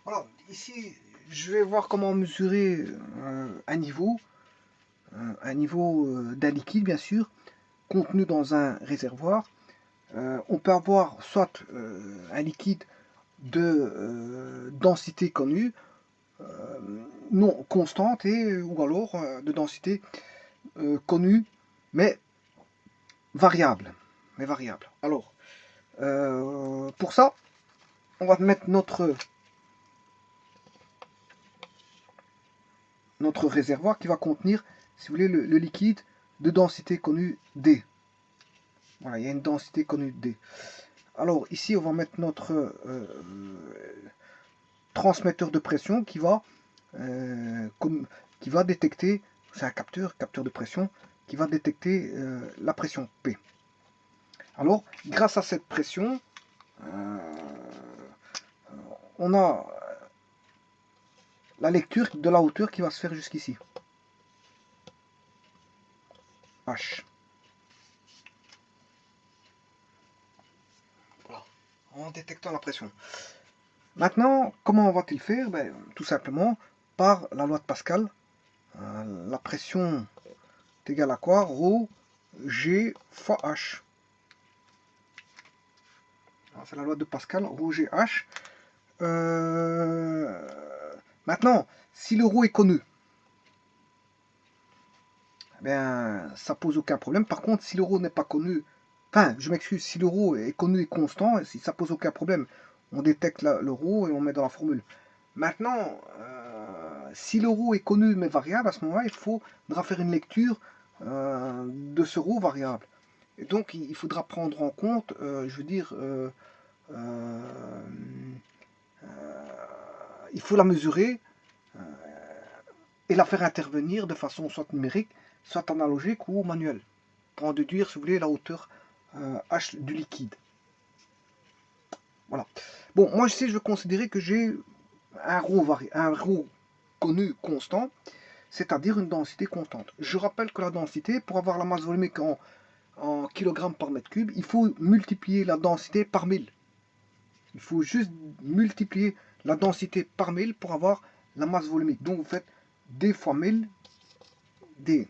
Alors, ici, je vais voir comment mesurer un niveau d'un liquide, bien sûr, contenu dans un réservoir. On peut avoir soit un liquide de densité connue, non constante, ou alors de densité connue, mais variable. Alors, pour ça, on va mettre notre réservoir qui va contenir, si vous voulez, le liquide de densité connue D. Voilà, il y a une densité connue D. Alors ici, on va mettre notre transmetteur de pression qui va détecter, c'est un capteur de pression, qui va détecter la pression P. Alors, grâce à cette pression, on a la lecture de la hauteur qui va se faire jusqu'ici. H. Voilà, en détectant la pression. Maintenant, comment va-t-il faire? Tout simplement par la loi de Pascal. La pression est égale à quoi? Rho G fois H. C'est la loi de Pascal, Rho G H. Maintenant, si le rho est connu, ça pose aucun problème. Par contre, si le rho n'est pas connu, enfin, je m'excuse, si le rho est connu et constant, ça pose aucun problème. On détecte le rho et on met dans la formule. Maintenant, si le rho est connu mais variable, à ce moment-là, il faudra faire une lecture de ce rho variable. Et donc, il faudra prendre en compte, je veux dire, il faut la mesurer et la faire intervenir de façon soit numérique, soit analogique ou manuelle, pour en déduire, si vous voulez, la hauteur H du liquide. Voilà. Bon, moi ici, je vais considérer que j'ai un rho connu constant, c'est-à-dire une densité constante. Je rappelle que la densité, pour avoir la masse volumique en kg par mètre cube, il faut multiplier la densité par 1000. Il faut juste multiplier la densité par 1000 pour avoir la masse volumique. Donc vous faites D fois 1000, D.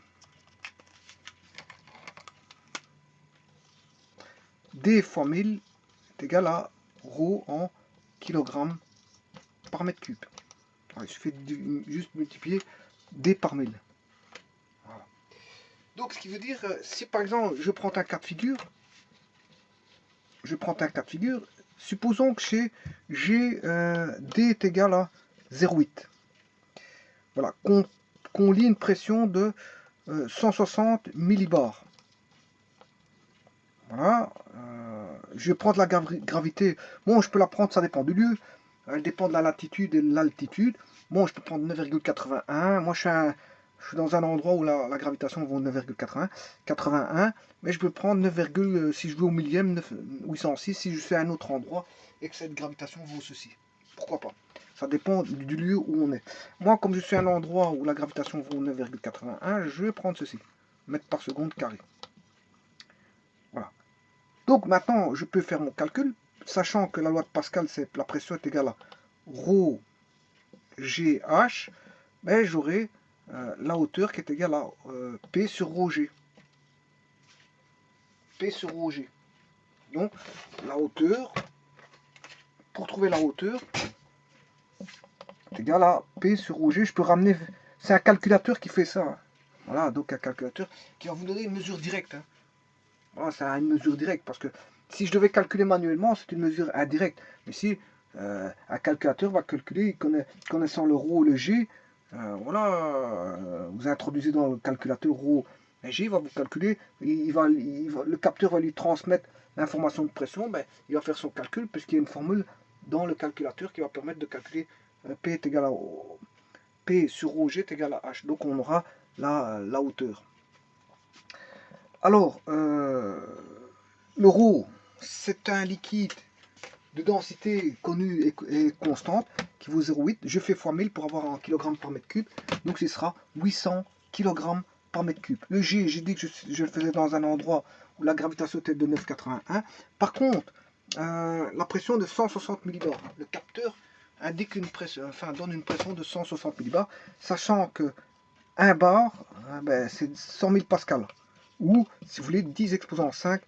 D fois 1000 est égal à rho en kg par mètre cube. Alors, il suffit de juste multiplier D par 1000. Voilà. Donc ce qui veut dire, si par exemple je prends un cas de figure, supposons que j'ai D est égal à 0,8. Voilà, qu'on lie une pression de 160 millibars. Voilà, je vais prendre la gravité. Bon, je peux la prendre, ça dépend du lieu. Elle dépend de la latitude et de l'altitude. Bon, je peux prendre 9,81. Moi, je suis dans un endroit où la gravitation vaut 9,81. Mais je peux prendre 9, si je veux au millième, 806, si je suis à un autre endroit et que cette gravitation vaut ceci. Pourquoi pas? Ça dépend du lieu où on est. Moi, comme je suis à un endroit où la gravitation vaut 9,81, je vais prendre ceci. Mètres par seconde carré. Voilà. Donc maintenant, je peux faire mon calcul, sachant que la loi de Pascal, c'est la pression est égale à rho GH, mais j'aurai la hauteur qui est égale à P sur rho G. P sur rho G. Donc, la hauteur, pour trouver la hauteur, est égale à P sur rho G. Je peux ramener, c'est un calculateur qui fait ça. Hein. Voilà, donc un calculateur qui va vous donner une mesure directe. Hein. Voilà, c'est une mesure directe, parce que si je devais calculer manuellement, c'est une mesure indirecte. Mais si un calculateur va calculer, connaissant le rho, le g, vous introduisez dans le calculateur rho et g, il va vous calculer, le capteur va lui transmettre l'information de pression, il va faire son calcul, puisqu'il y a une formule dans le calculateur qui va permettre de calculer P est égal à P sur rho g est égal à H. Donc on aura la hauteur. Alors, le rho, c'est un liquide de densité connue et constante qui vaut 0,8. Je fais fois 1000 pour avoir un kg par mètre cube. Donc ce sera 800 kg par mètre cube. Le G, j'ai dit que je le faisais dans un endroit où la gravitation était de 9,81. Par contre, la pression de 160 millibars. Le capteur indique une pression, enfin donne une pression de 160 millibars, sachant que 1 bar, ben, c'est 100 000 pascal, ou si vous voulez 10 exposant 5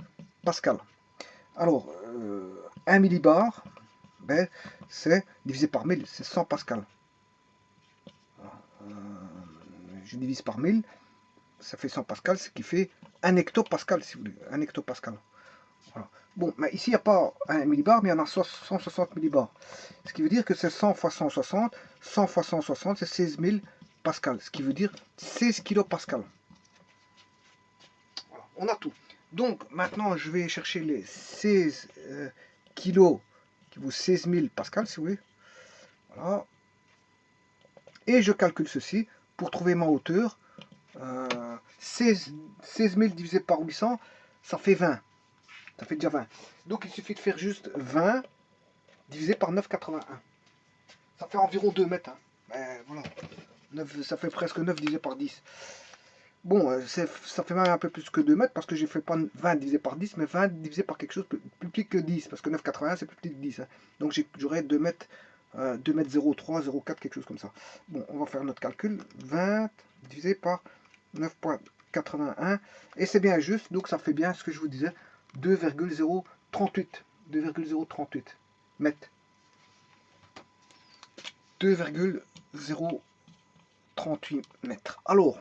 pascal. Alors, 1 millibar, ben, c'est divisé par 1000, c'est 100 pascal. Je divise par 1000, ça fait 100 pascal, ce qui fait 1 hectopascal, si vous voulez, 1 hectopascal. Voilà. Bon, mais ici, il n'y a pas 1 millibar, mais il y en a 160 millibars. Ce qui veut dire que c'est 100 fois 160, 100 fois 160, c'est 16 000 pascal, ce qui veut dire 16 kilopascal. Voilà, on a tout. Donc, maintenant, je vais chercher les 16 kilos, qui vaut 16 000 pascal, si vous voulez. Voilà. Et je calcule ceci pour trouver ma hauteur. 16 000 divisé par 800, ça fait 20. Ça fait déjà 20. Donc il suffit de faire juste 20 divisé par 9,81. Ça fait environ 2 mètres. Hein. Ben, voilà. 9, ça fait presque 9 divisé par 10. Bon, ça fait même un peu plus que 2 mètres parce que j'ai fait pas 20 divisé par 10, mais 20 divisé par quelque chose plus petit que 10. Parce que 9,81 c'est plus petit que 10. Hein. Donc j'aurais 2 mètres, 2 mètres 0,3, 0,4, quelque chose comme ça. Bon, on va faire notre calcul. 20 divisé par 9,81. Et c'est bien juste, donc ça fait bien ce que je vous disais, 2,038. 2,038 mètres. 2,038 mètres. Alors,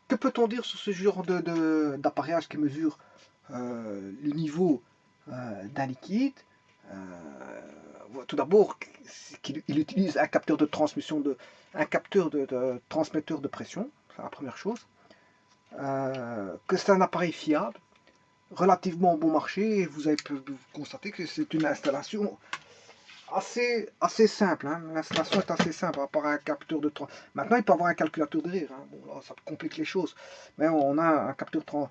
que peut-on dire sur ce genre d'appareillage qui mesure le niveau d'un liquide? Tout d'abord, qu'il utilise un capteur de transmission, un capteur de transmetteur de pression, c'est la première chose. Que c'est un appareil fiable, relativement bon marché, et vous avez pu constater que c'est une installation assez simple. Hein. L'installation est assez simple, à part un capteur de transmission. Maintenant, il peut avoir un calculateur derrière. Hein. Bon, là, ça complique les choses. Mais on a un capteur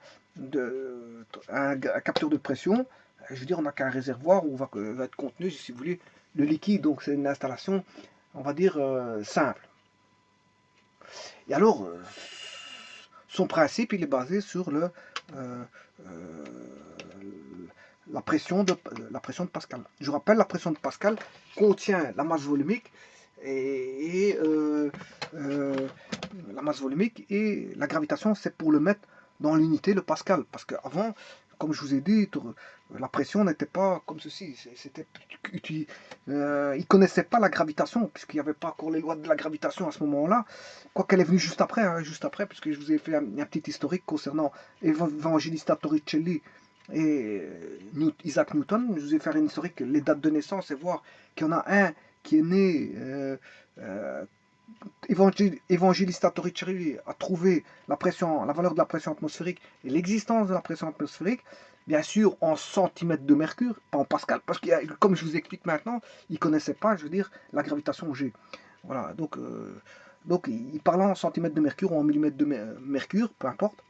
un capteur de pression. Je veux dire, on n'a qu'un réservoir où va être contenu, si vous voulez, le liquide. Donc, c'est une installation, on va dire, simple. Et alors, son principe, il est basé sur la pression de Pascal. Je rappelle, la pression de Pascal contient la masse volumique et la masse volumique et la gravitation, c'est pour le mettre dans l'unité, le Pascal. Parce qu'avant, comme je vous ai dit, la pression n'était pas comme ceci. Ils ne connaissaient pas la gravitation, puisqu'il n'y avait pas encore les lois de la gravitation à ce moment-là. Quoiqu'elle est venue juste après, puisque je vous ai fait un petit historique concernant Evangelista Torricelli et Isaac Newton. Je vous ai fait un historique, les dates de naissance, et voir qu'il y en a un qui est né... Evangelista Torricelli a trouvé la valeur de la pression atmosphérique et l'existence de la pression atmosphérique, bien sûr en centimètres de mercure, pas en pascal, parce que comme je vous explique maintenant, il ne connaissait pas, je veux dire, la gravitation G. Voilà, donc il parlait en centimètres de mercure ou en millimètres de mercure, peu importe.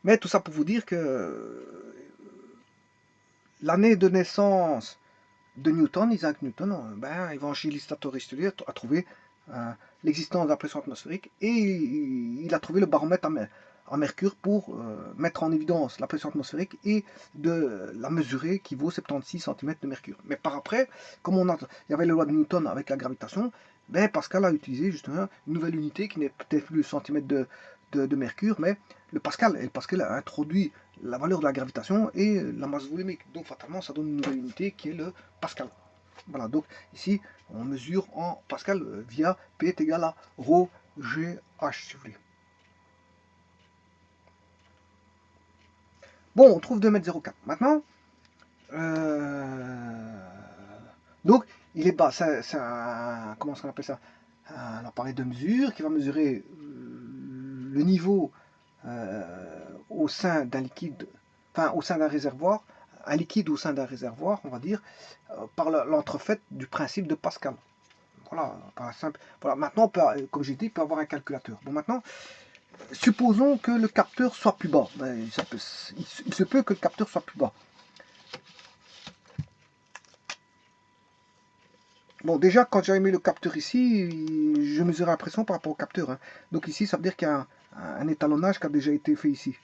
Mais tout ça pour vous dire que l'année de naissance de Newton, Isaac Newton, Evangelista Torricelli a trouvé l'existence de la pression atmosphérique et il a trouvé le baromètre à mercure pour mettre en évidence la pression atmosphérique et de la mesurer qui vaut 76 cm de mercure. Mais par après, comme il y avait la loi de Newton avec la gravitation, Pascal a utilisé justement une nouvelle unité qui n'est peut-être plus le centimètre de mercure, mais le Pascal. Et le Pascal a introduit la valeur de la gravitation et la masse volumique. Donc fatalement, ça donne une nouvelle unité qui est le Pascal. Voilà, donc ici, on mesure en Pascal via P est égal à ρ G H, si vous voulez. Bon, on trouve 2,04 m. Maintenant, donc, il est bas. C'est un, comment on appelle ça? Un appareil de mesure qui va mesurer le niveau au sein d'un liquide, enfin au sein d'un réservoir, un liquide au sein d'un réservoir, on va dire, par l'entrefaite du principe de Pascal. Voilà, par simple. Voilà, maintenant, on peut, comme j'ai dit, il peut avoir un calculateur. Bon, maintenant, supposons que le capteur soit plus bas. Il se peut que le capteur soit plus bas. Bon, déjà, quand j'ai mis le capteur ici, je mesurais la pression par rapport au capteur. Hein. Donc ici, ça veut dire qu'il y a un étalonnage qui a déjà été fait ici.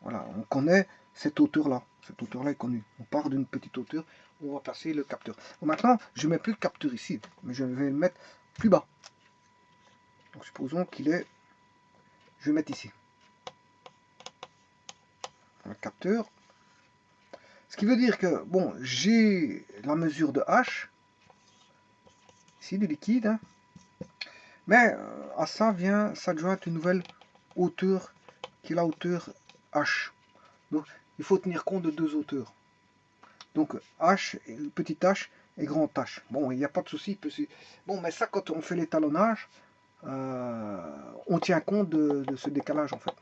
Voilà, on connaît cette hauteur-là. Cette hauteur-là est connue. On part d'une petite hauteur, on va passer le capteur. Bon, maintenant, je ne mets plus le capteur ici, mais je vais le mettre plus bas. Donc supposons qu'il est... Je vais mettre ici. Le capteur. Ce qui veut dire que, bon, j'ai la mesure de H, ici du liquide, hein, mais à ça vient s'adjoindre une nouvelle hauteur, qui est la hauteur H. Donc il faut tenir compte de deux hauteurs. Donc H, petit h et grand H. Bon, il n'y a pas de souci. Bon, mais ça, quand on fait l'étalonnage, on tient compte de ce décalage en fait.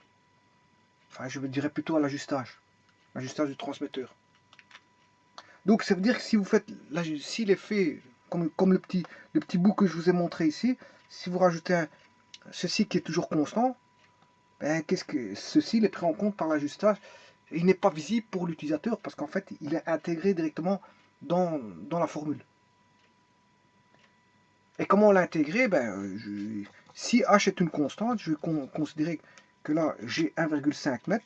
Enfin, je dirais plutôt à l'ajustage du transmetteur. Donc ça veut dire que si vous faites, s'il est fait comme le petit bout que je vous ai montré ici, si vous rajoutez ceci qui est toujours constant, ben, ceci est pris en compte par l'ajustage. Il n'est pas visible pour l'utilisateur parce qu'en fait il est intégré directement dans la formule. Et comment l'intégrer? Ben, si H est une constante, je vais considérer que là j'ai 1,5 m.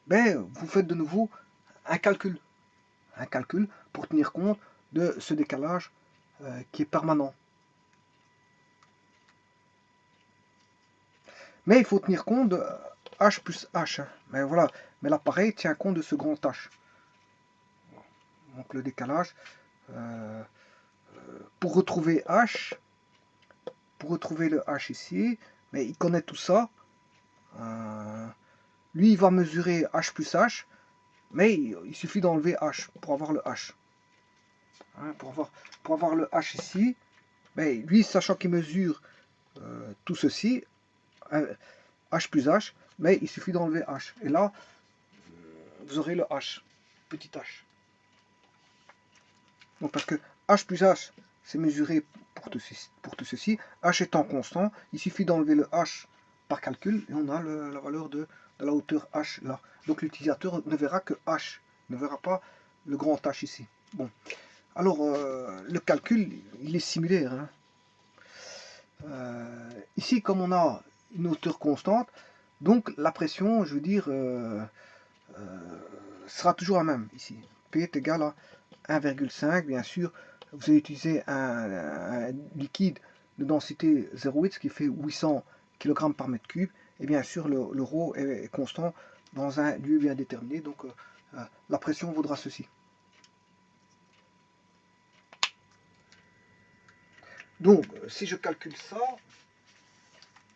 Ben, vous faites de nouveau un calcul pour tenir compte de ce décalage qui est permanent. Mais il faut tenir compte de H plus H. Hein. Mais voilà, mais l'appareil tient compte de ce grand H. Donc le décalage. Pour retrouver H, pour retrouver le H ici, mais il connaît tout ça. Lui, il va mesurer H plus H, mais il suffit d'enlever H pour avoir le H. Hein, pour avoir le H ici, mais lui, sachant qu'il mesure tout ceci, H plus H, mais il suffit d'enlever H. Et là, vous aurez le H, petit H. Donc parce que H plus H, c'est mesuré pour tout ceci. H étant constant, il suffit d'enlever le H par calcul et on a la valeur de la hauteur H là. Donc l'utilisateur ne verra que H, ne verra pas le grand H ici. Bon, alors le calcul, il est similaire. Hein. Ici, comme on a une hauteur constante, donc la pression, je veux dire, sera toujours la même ici. P est égal à 1,5, bien sûr. Vous allez utiliser un liquide de densité 0,8, ce qui fait 800 kg par mètre cube. Et bien sûr, le ρ est constant dans un lieu bien déterminé. Donc, la pression vaudra ceci. Donc, si je calcule ça,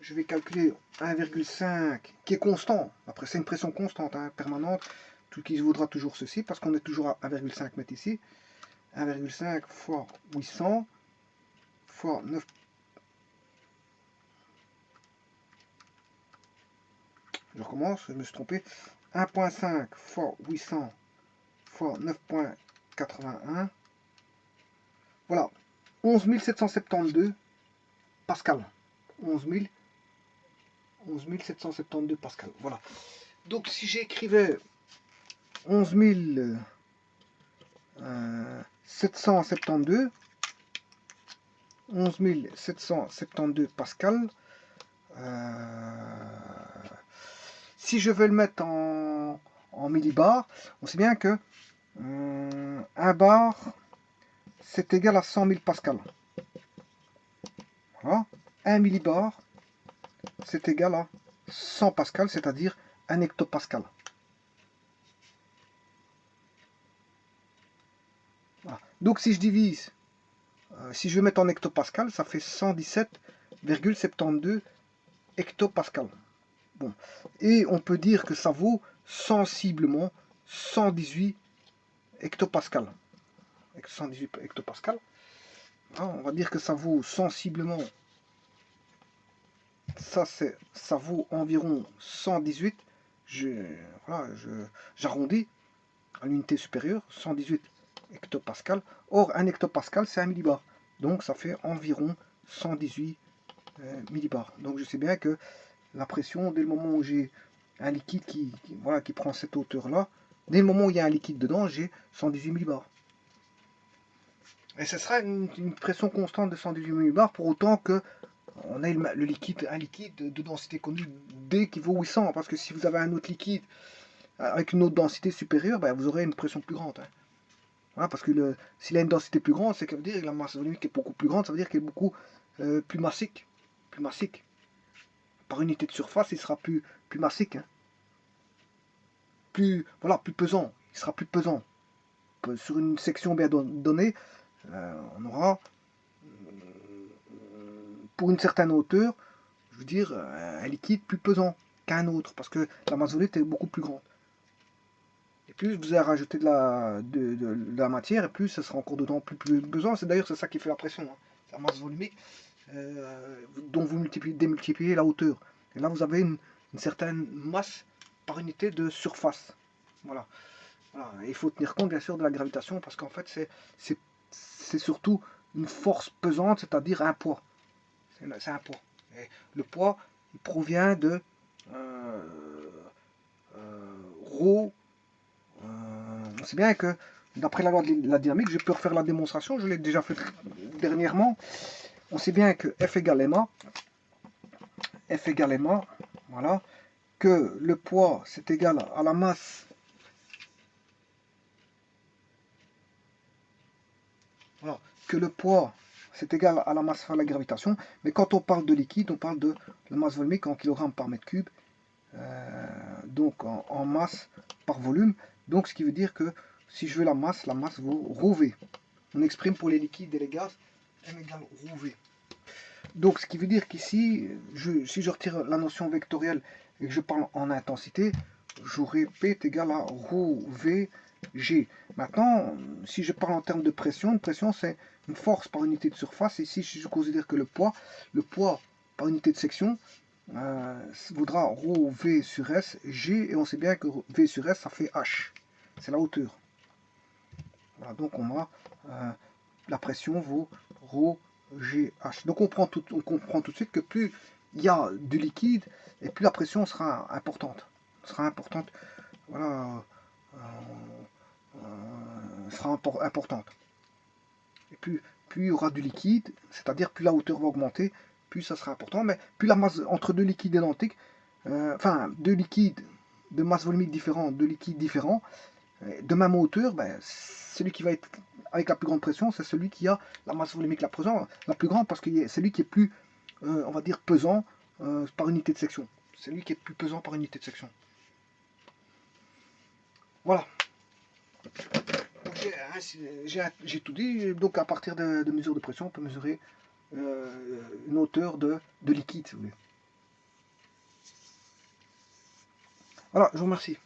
je vais calculer 1,5 qui est constant. Après, c'est une pression constante, hein, permanente, tout qui vaudra toujours ceci, parce qu'on est toujours à 1,5 m ici. 1,5 fois 800 fois 9. Je recommence, je me suis trompé. 1,5 fois 800 fois 9,81. Voilà. 11 772 pascal. 11 772 pascal. Voilà. Donc si j'écrivais 11 772 pascal, si je veux le mettre en millibars, on sait bien que 1 bar c'est égal à 100 000 pascal. Voilà. 1 millibar c'est égal à 100 pascal, c'est-à-dire 1 hectopascal. Voilà. Donc si je divise, si je vais mettre en hectopascal, ça fait 117,72 hectopascal. Bon. Et on peut dire que ça vaut sensiblement 118 hectopascal. 118 hectopascal. On va dire que ça vaut sensiblement, ça vaut environ 118. J'arrondis à l'unité supérieure, 118 hectopascal. Or, un hectopascal, c'est un millibar. Donc, ça fait environ 118 millibars. Donc, je sais bien que la pression, dès le moment où j'ai un liquide qui prend cette hauteur-là, dès le moment où il y a un liquide dedans, j'ai 118 millibars. Et ce sera une pression constante de 118 millibars pour autant que on a le liquide, un liquide de densité connue D qui vaut 800, parce que si vous avez un autre liquide avec une autre densité supérieure, ben, vous aurez une pression plus grande. Hein. Voilà, parce que s'il a une densité plus grande, c'est que ça veut dire que la masse volumique est beaucoup plus grande, ça veut dire qu'il est beaucoup plus massique. Plus massique. Par unité de surface, il sera plus massique. Hein. Voilà, plus pesant. Il sera plus pesant. Sur une section bien donnée, on aura, pour une certaine hauteur, je veux dire, un liquide plus pesant qu'un autre, parce que la masse volumique est beaucoup plus grande. Et plus vous allez rajouter de la matière, et plus ça sera encore d'autant plus pesant. C'est d'ailleurs ça qui fait la pression. Hein. La masse volumique, dont vous démultipliez la hauteur. Et là, vous avez une certaine masse par unité de surface. Voilà. Voilà. Et il faut tenir compte, bien sûr, de la gravitation, parce qu'en fait, c'est surtout une force pesante, c'est-à-dire un poids. C'est un poids. Et le poids, il provient de rho. On sait bien que, d'après la loi de la dynamique, je peux refaire la démonstration, je l'ai déjà fait dernièrement. On sait bien que F égale ma, voilà, que le poids c'est égal à la masse, voilà, que le poids c'est égal à la masse fois la gravitation, mais quand on parle de liquide, on parle de la masse volumique en kg par mètre cube, donc en masse par volume, donc ce qui veut dire que si je veux la masse vaut ρV. On exprime pour les liquides et les gaz M égale ρV. Donc ce qui veut dire qu'ici, si je retire la notion vectorielle et que je parle en intensité, j'aurai P est égal à ρV G. Maintenant, si je parle en termes de pression c'est une force par unité de surface. Ici, si je considère que le poids par unité de section vaudra ρV sur S, G, et on sait bien que V sur S, ça fait H. C'est la hauteur. Voilà, donc on a la pression vaut ρ GH. Donc on comprend tout de suite que plus il y a du liquide, et plus la pression sera importante. Voilà, sera importante. Et plus il y aura du liquide, c'est-à-dire plus la hauteur va augmenter, plus ça sera important. Mais plus la masse entre deux liquides identiques, enfin deux liquides de masse volumique différente, deux liquides différents, de même hauteur, ben, celui qui va être avec la plus grande pression, c'est celui qui a la masse volumique la plus grande, parce que c'est lui qui est plus, on va dire, pesant par unité de section. C'est lui qui est plus pesant par unité de section. Voilà. J'ai tout dit. Donc à partir de mesures de pression, on peut mesurer une hauteur de liquide, si vous voulez. Voilà, je vous remercie.